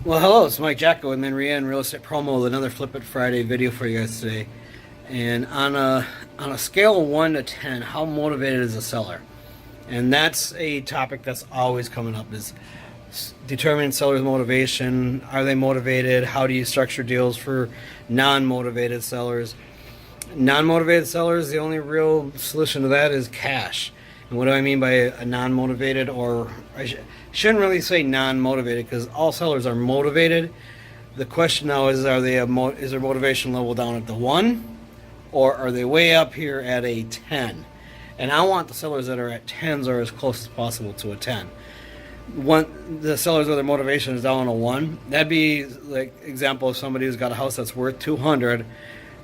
Well, hello, it's Mike Jacko with Manrian Real Estate Promo with another Flip It Friday video for you guys today. And on a scale of 1 to 10, how motivated is a seller? And that's a topic that's always coming up, is determining seller's motivation. Are they motivated? How do you structure deals for non-motivated sellers? Non-motivated sellers, the only real solution to that is cash. And what do I mean by a non-motivated, or shouldn't really say non-motivated, because all sellers are motivated. The question now is, is their motivation level down at the 1, or are they way up here at a 10? And I want the sellers that are at 10s or as close as possible to a 10. The sellers where their motivation is down on a 1, that'd be like example of somebody who's got a house that's worth 200.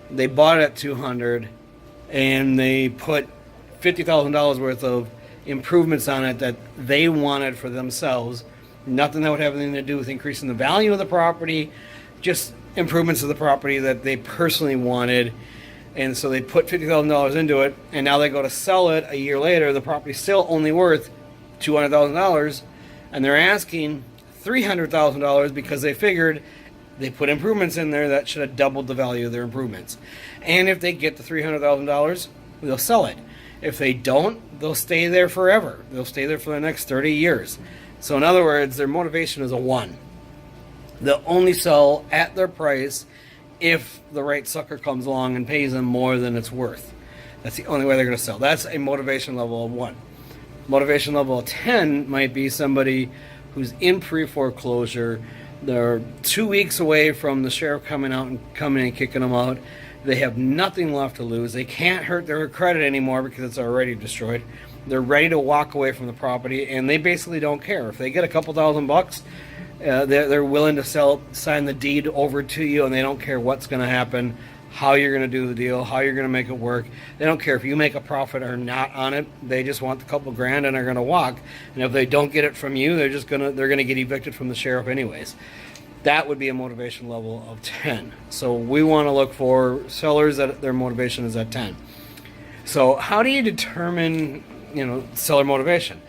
They bought it at 200, and they put $50,000 worth of improvements on it that they wanted for themselves. Nothing that would have anything to do with increasing the value of the property, just improvements of the property that they personally wanted. And so they put $50,000 into it, and now they go to sell it a year later. The property's still only worth $200,000, and they're asking $300,000 because they figured they put improvements in there that should have doubled the value of their improvements. And if they get the $300,000, they'll sell it. If they don't, they'll stay there forever. They'll stay there for the next 30 years. So in other words, their motivation is a 1. They'll only sell at their price if the right sucker comes along and pays them more than it's worth. That's the only way they're going to sell. That's a motivation level of 1. Motivation level of 10 might be somebody who's in pre-foreclosure. They're 2 weeks away from the sheriff coming and kicking them out. They have nothing left to lose. They can't hurt their credit anymore because it's already destroyed. They're ready to walk away from the property, and they basically don't care. If they get a couple $1,000, they're willing to sign the deed over to you, and they don't care what's going to happen, how you're going to do the deal, how you're going to make it work. They don't care if you make a profit or not on it. They just want the couple grand, and they're going to walk. And if they don't get it from you, they're going to get evicted from the sheriff anyways. That would be a motivation level of 10. So we want to look for sellers that their motivation is at 10. So how do you determine, seller motivation?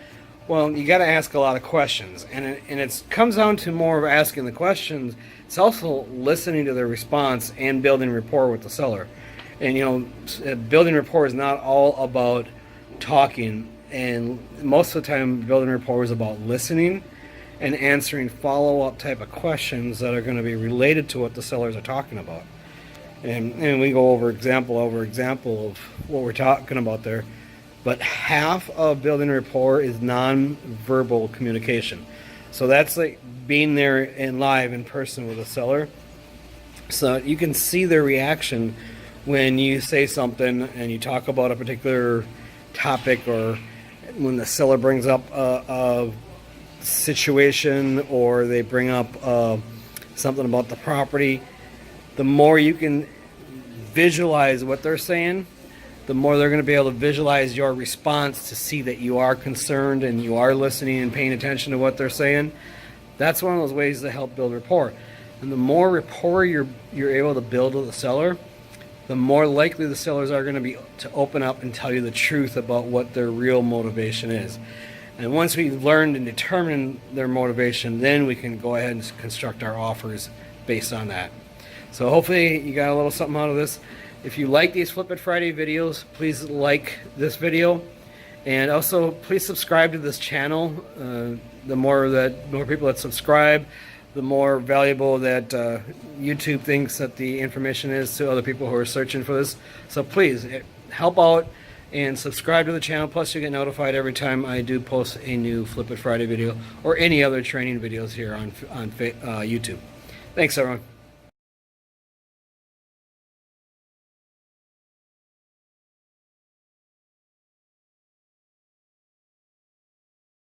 Well, you got to ask a lot of questions, and it comes down to more of asking the questions. It's also listening to their response and building rapport with the seller. And building rapport is not all about talking, and most of the time building rapport is about listening and answering follow-up type of questions that are going to be related to what the sellers are talking about. And we go over example of what we're talking about there. But half of building rapport is non-verbal communication. So that's like being there in live in person with a seller. So you can see their reaction when you say something and you talk about a particular topic, or when the seller brings up a situation, or they bring up something about the property. The more you can visualize what they're saying, the more they're going to be able to visualize your response to see that you are concerned and you are listening and paying attention to what they're saying. That's one of those ways to help build rapport. And the more rapport you're able to build with the seller, the more likely the sellers are going to be to open up and tell you the truth about what their real motivation is. And once we've learned and determined their motivation, then we can go ahead and construct our offers based on that. So hopefully you got a little something out of this. If you like these Flip It Friday videos, please like this video. And also, please subscribe to this channel. The more people that subscribe, the more valuable that YouTube thinks that the information is to other people who are searching for this. So please help out and subscribe to the channel. Plus, you get notified every time I do post a new Flip It Friday video or any other training videos here on YouTube. Thanks, everyone.